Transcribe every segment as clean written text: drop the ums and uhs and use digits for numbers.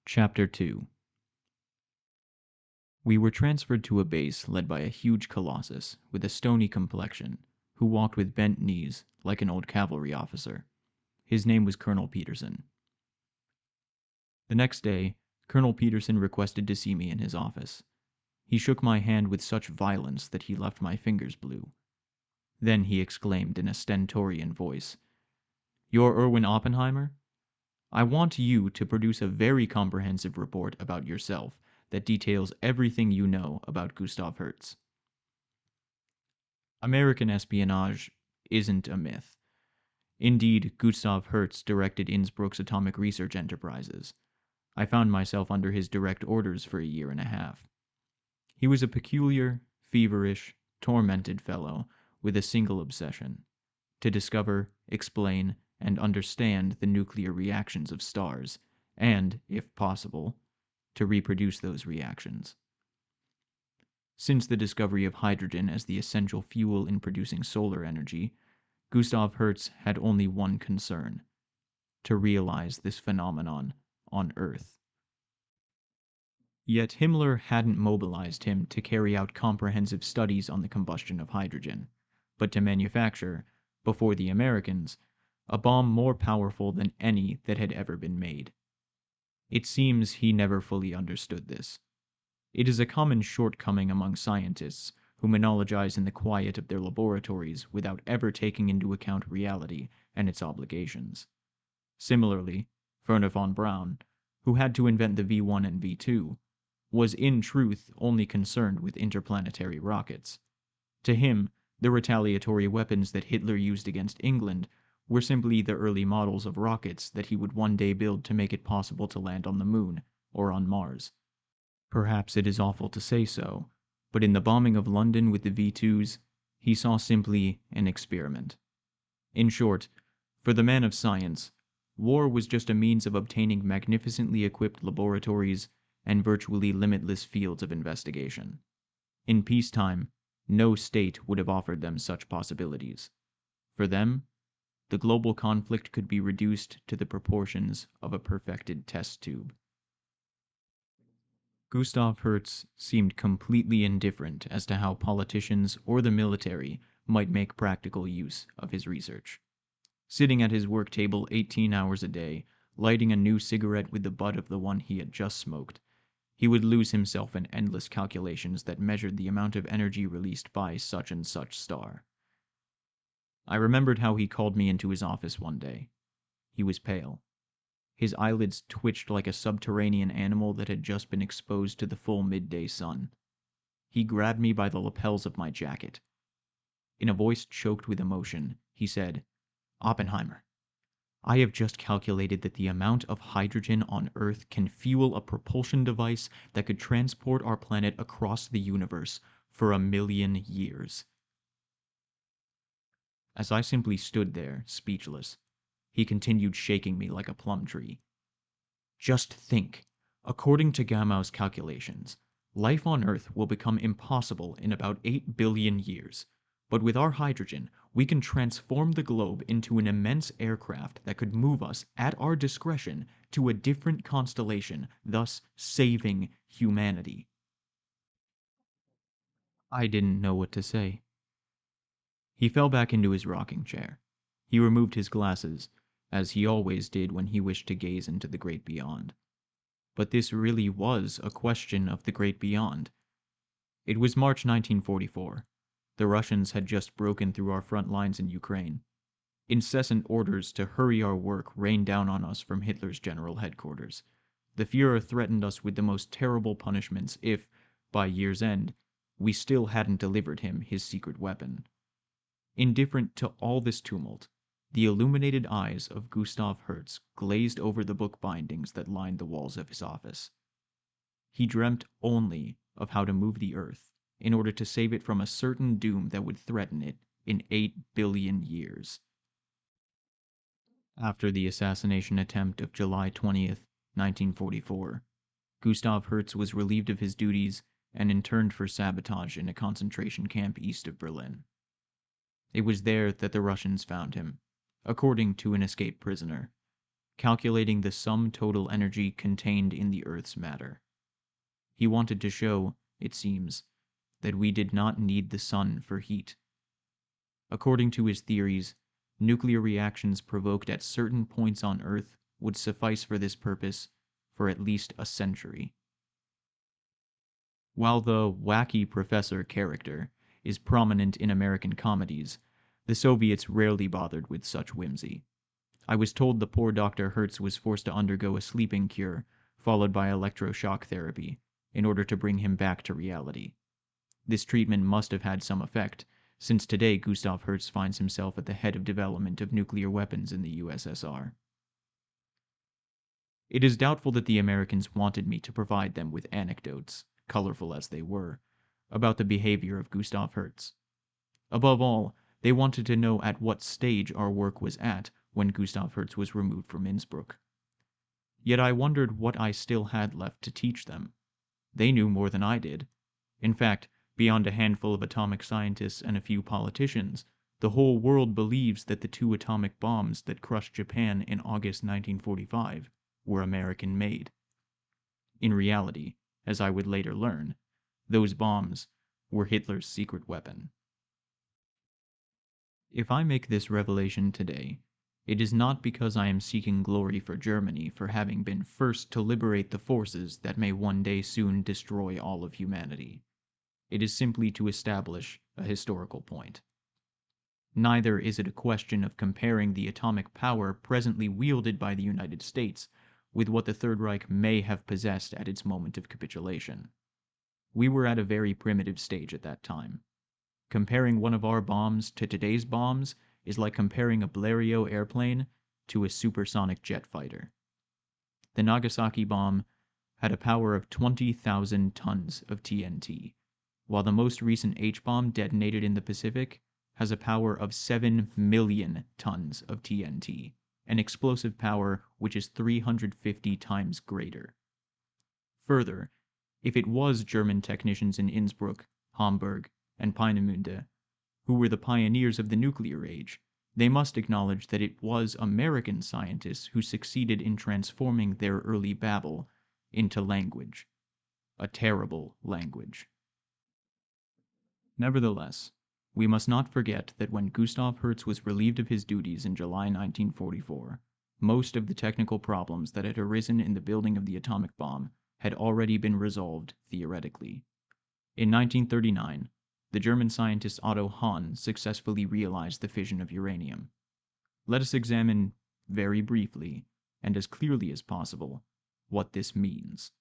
Chapter 2. We were transferred to a base led by a huge colossus with a stony complexion, who walked with bent knees like an old cavalry officer. His name was Colonel Peterson. The next day, Colonel Peterson requested to see me in his office. He shook my hand with such violence that he left my fingers blue. Then he exclaimed in a stentorian voice, "You're Erwin Oppenheimer? I want you to produce a very comprehensive report about yourself that details everything you know about Gustav Hertz." American espionage isn't a myth. Indeed, Gustav Hertz directed Innsbruck's atomic research enterprises. I found myself under his direct orders for a year and a half. He was a peculiar, feverish, tormented fellow with a single obsession: to discover, explain, and understand the nuclear reactions of stars, and, if possible, to reproduce those reactions. Since the discovery of hydrogen as the essential fuel in producing solar energy, Gustav Hertz had only one concern: to realize this phenomenon on Earth. Yet Himmler hadn't mobilized him to carry out comprehensive studies on the combustion of hydrogen, but to manufacture, before the Americans, a bomb more powerful than any that had ever been made. It seems he never fully understood this. It is a common shortcoming among scientists who monologize in the quiet of their laboratories without ever taking into account reality and its obligations. Similarly, Wernher von Braun, who had to invent the V1 and V2, was in truth only concerned with interplanetary rockets. To him, the retaliatory weapons that Hitler used against England were simply the early models of rockets that he would one day build to make it possible to land on the moon or on Mars. Perhaps it is awful to say so, but in the bombing of London with the V2s, he saw simply an experiment. In short, for the man of science, war was just a means of obtaining magnificently equipped laboratories and virtually limitless fields of investigation. In peacetime, no state would have offered them such possibilities. For them, the global conflict could be reduced to the proportions of a perfected test tube. Gustav Hertz seemed completely indifferent as to how politicians or the military might make practical use of his research. Sitting at his work table 18 hours a day, lighting a new cigarette with the butt of the one he had just smoked, he would lose himself in endless calculations that measured the amount of energy released by such and such star. I remembered how he called me into his office one day. He was pale. His eyelids twitched like a subterranean animal that had just been exposed to the full midday sun. He grabbed me by the lapels of my jacket. In a voice choked with emotion, he said, "Oppenheimer, I have just calculated that the amount of hydrogen on Earth can fuel a propulsion device that could transport our planet across the universe for 1,000,000 years." As I simply stood there, speechless, he continued shaking me like a plum tree. "Just think. According to Gamow's calculations, life on Earth will become impossible in about 8 billion years. But with our hydrogen, we can transform the globe into an immense aircraft that could move us, at our discretion, to a different constellation, thus saving humanity." I didn't know what to say. He fell back into his rocking chair. He removed his glasses, as he always did when he wished to gaze into the great beyond. But this really was a question of the great beyond. It was March 1944. The Russians had just broken through our front lines in Ukraine. Incessant orders to hurry our work rained down on us from Hitler's general headquarters. The Führer threatened us with the most terrible punishments if, by year's end, we still hadn't delivered him his secret weapon. Indifferent to all this tumult, the illuminated eyes of Gustav Hertz glazed over the book bindings that lined the walls of his office. He dreamt only of how to move the Earth in order to save it from a certain doom that would threaten it in 8 billion years. After the assassination attempt of July 20th, 1944, Gustav Hertz was relieved of his duties and interned for sabotage in a concentration camp east of Berlin. It was there that the Russians found him, according to an escaped prisoner. calculating the sum total energy contained in the Earth's matter. He wanted to show, it seems, that we did not need the sun for heat. According to his theories, nuclear reactions provoked at certain points on Earth would suffice for this purpose for at least a century. While the wacky professor character is prominent in American comedies, the Soviets rarely bothered with such whimsy. I was told the poor Dr. Hertz was forced to undergo a sleeping cure, followed by electroshock therapy, in order to bring him back to reality. This treatment must have had some effect, since today Gustav Hertz finds himself at the head of development of nuclear weapons in the USSR. It is doubtful that the Americans wanted me to provide them with anecdotes, colorful as they were, about the behavior of Gustav Hertz. Above all, they wanted to know at what stage our work was at when Gustav Hertz was removed from Innsbruck. Yet I wondered what I still had left to teach them. They knew more than I did. In fact, beyond a handful of atomic scientists and a few politicians, the whole world believes that the 2 atomic bombs that crushed Japan in August 1945 were American-made. In reality, as I would later learn, those bombs were Hitler's secret weapon. If I make this revelation today, it is not because I am seeking glory for Germany for having been first to liberate the forces that may one day soon destroy all of humanity. It is simply to establish a historical point. Neither is it a question of comparing the atomic power presently wielded by the United States with what the Third Reich may have possessed at its moment of capitulation. We were at a very primitive stage at that time. Comparing one of our bombs to today's bombs is like comparing a Blériot airplane to a supersonic jet fighter. The Nagasaki bomb had a power of 20,000 tons of TNT, while the most recent H-bomb detonated in the Pacific has a power of 7 million tons of TNT, an explosive power which is 350 times greater. Further, if it was German technicians in Innsbruck, Hamburg, and Peenemünde who were the pioneers of the nuclear age, they must acknowledge that it was American scientists who succeeded in transforming their early babble into language. A terrible language. Nevertheless, we must not forget that when Gustav Hertz was relieved of his duties in July 1944, most of the technical problems that had arisen in the building of the atomic bomb had already been resolved theoretically. In 1939, the German scientist Otto Hahn successfully realized the fission of uranium. Let us examine, very briefly, and as clearly as possible, what this means.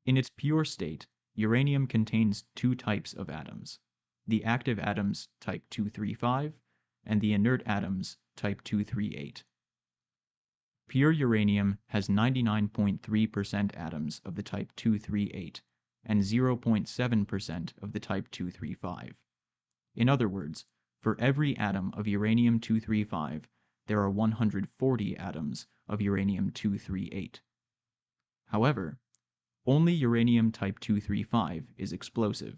In its pure state, uranium contains 2 types of atoms, the active atoms type 235 and the inert atoms type 238. Pure uranium has 99.3% atoms of the type 238 and 0.7% of the type 235. In other words, for every atom of uranium-235, there are 140 atoms of uranium-238. However, only uranium type 235 is explosive.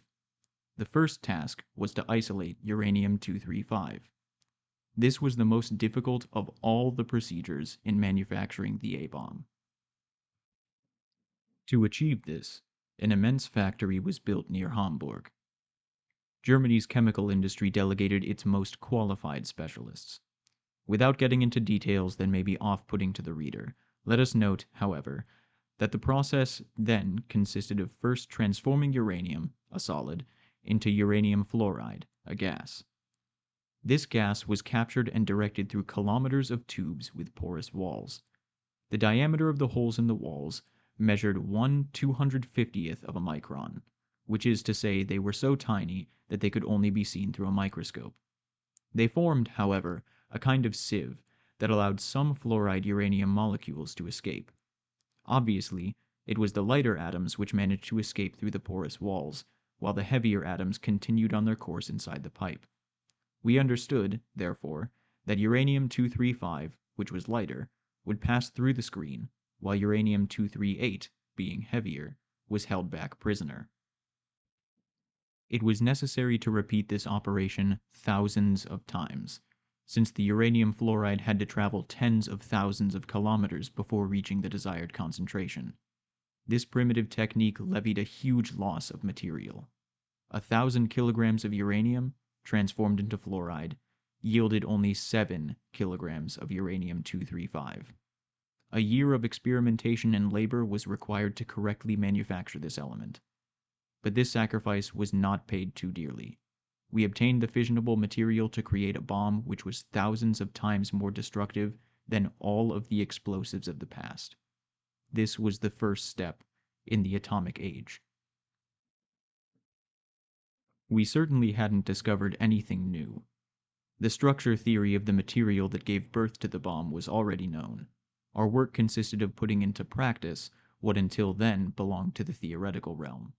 The first task was to isolate uranium-235. This was the most difficult of all the procedures in manufacturing the A-bomb. To achieve this, an immense factory was built near Hamburg. Germany's chemical industry delegated its most qualified specialists. Without getting into details that may be off-putting to the reader, let us note, however, that the process then consisted of first transforming uranium, a solid, into uranium fluoride, a gas. This gas was captured and directed through kilometers of tubes with porous walls. The diameter of the holes in the walls measured 1/250th of a micron, which is to say they were so tiny that they could only be seen through a microscope. They formed, however, a kind of sieve that allowed some fluoride uranium molecules to escape. Obviously, it was the lighter atoms which managed to escape through the porous walls, while the heavier atoms continued on their course inside the pipe. We understood, therefore, that uranium-235, which was lighter, would pass through the screen, while uranium-238, being heavier, was held back prisoner. It was necessary to repeat this operation thousands of times, since the uranium fluoride had to travel tens of thousands of kilometers before reaching the desired concentration. This primitive technique levied a huge loss of material. 1,000 kilograms of uranium, transformed into fluoride, yielded only 7 kilograms of uranium-235. A year of experimentation and labor was required to correctly manufacture this element. But this sacrifice was not paid too dearly. We obtained the fissionable material to create a bomb which was thousands of times more destructive than all of the explosives of the past. This was the first step in the atomic age. We certainly hadn't discovered anything new. The structure theory of the material that gave birth to the bomb was already known. Our work consisted of putting into practice what until then belonged to the theoretical realm.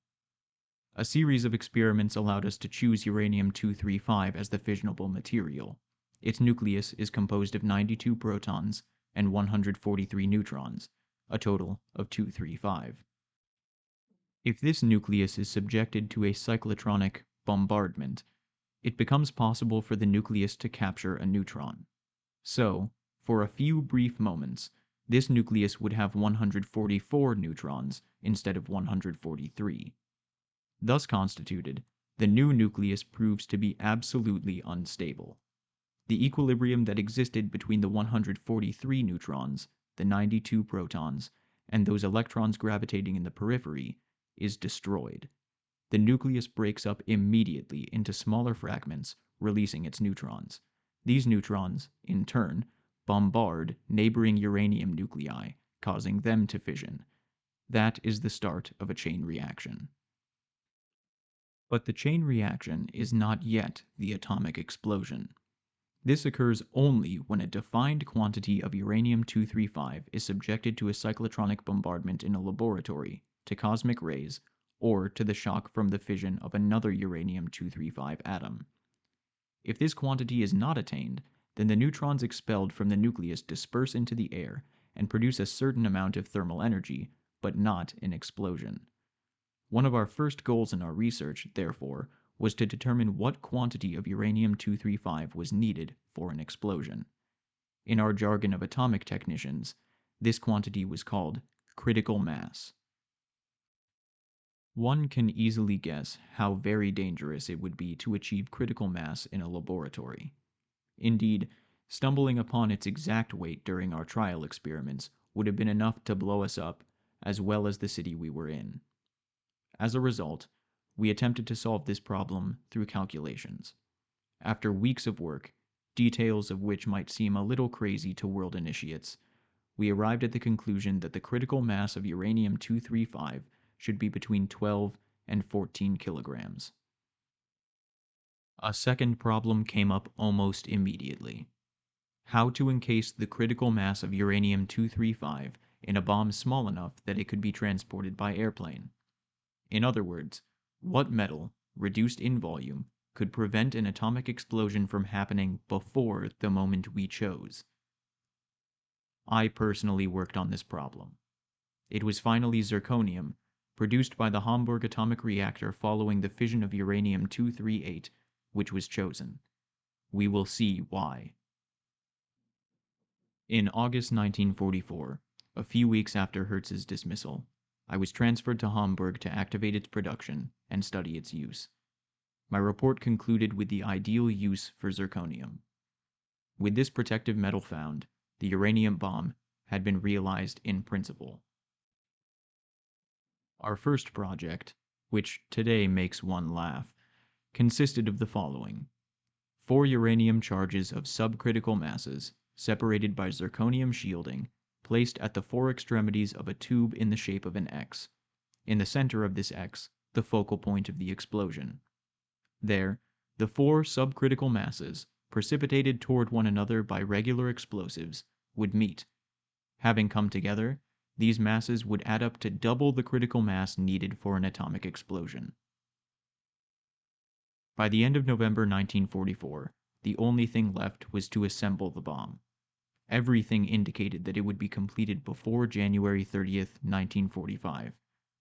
A series of experiments allowed us to choose uranium-235 as the fissionable material. Its nucleus is composed of 92 protons and 143 neutrons, a total of 235. If this nucleus is subjected to a cyclotronic bombardment, it becomes possible for the nucleus to capture a neutron. So, for a few brief moments, this nucleus would have 144 neutrons instead of 143. Thus constituted, the new nucleus proves to be absolutely unstable. The equilibrium that existed between the 143 neutrons, the 92 protons, and those electrons gravitating in the periphery is destroyed. The nucleus breaks up immediately into smaller fragments, releasing its neutrons. These neutrons, in turn, bombard neighboring uranium nuclei, causing them to fission. That is the start of a chain reaction. But the chain reaction is not yet the atomic explosion. This occurs only when a defined quantity of uranium-235 is subjected to a cyclotronic bombardment in a laboratory, to cosmic rays, or to the shock from the fission of another uranium-235 atom. If this quantity is not attained, then the neutrons expelled from the nucleus disperse into the air and produce a certain amount of thermal energy, but not an explosion. One of our first goals in our research, therefore, was to determine what quantity of uranium-235 was needed for an explosion. In our jargon of atomic technicians, this quantity was called critical mass. One can easily guess how very dangerous it would be to achieve critical mass in a laboratory. Indeed, stumbling upon its exact weight during our trial experiments would have been enough to blow us up, as well as the city we were in. As a result, we attempted to solve this problem through calculations. After weeks of work, details of which might seem a little crazy to world initiates, we arrived at the conclusion that the critical mass of uranium-235 should be between 12 and 14 kilograms. A second problem came up almost immediately. How to encase the critical mass of uranium-235 in a bomb small enough that it could be transported by airplane. In other words, what metal, reduced in volume, could prevent an atomic explosion from happening before the moment we chose? I personally worked on this problem. It was finally zirconium, produced by the Hamburg atomic reactor following the fission of uranium-238, which was chosen. We will see why. In August 1944, a few weeks after Hertz's dismissal, I was transferred to Hamburg to activate its production and study its use. My report concluded with the ideal use for zirconium. With this protective metal found, the uranium bomb had been realized in principle. Our first project, which today makes one laugh, consisted of the following: 4 uranium charges of subcritical masses, separated by zirconium shielding, placed at the 4 extremities of a tube in the shape of an X. In the center of this X, the focal point of the explosion. There, the 4 subcritical masses, precipitated toward one another by regular explosives, would meet. Having come together, these masses would add up to double the critical mass needed for an atomic explosion. By the end of November 1944, the only thing left was to assemble the bomb. Everything indicated that it would be completed before January 30th, 1945,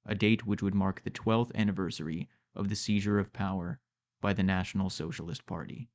a date which would mark the 12th anniversary of the seizure of power by the National Socialist Party.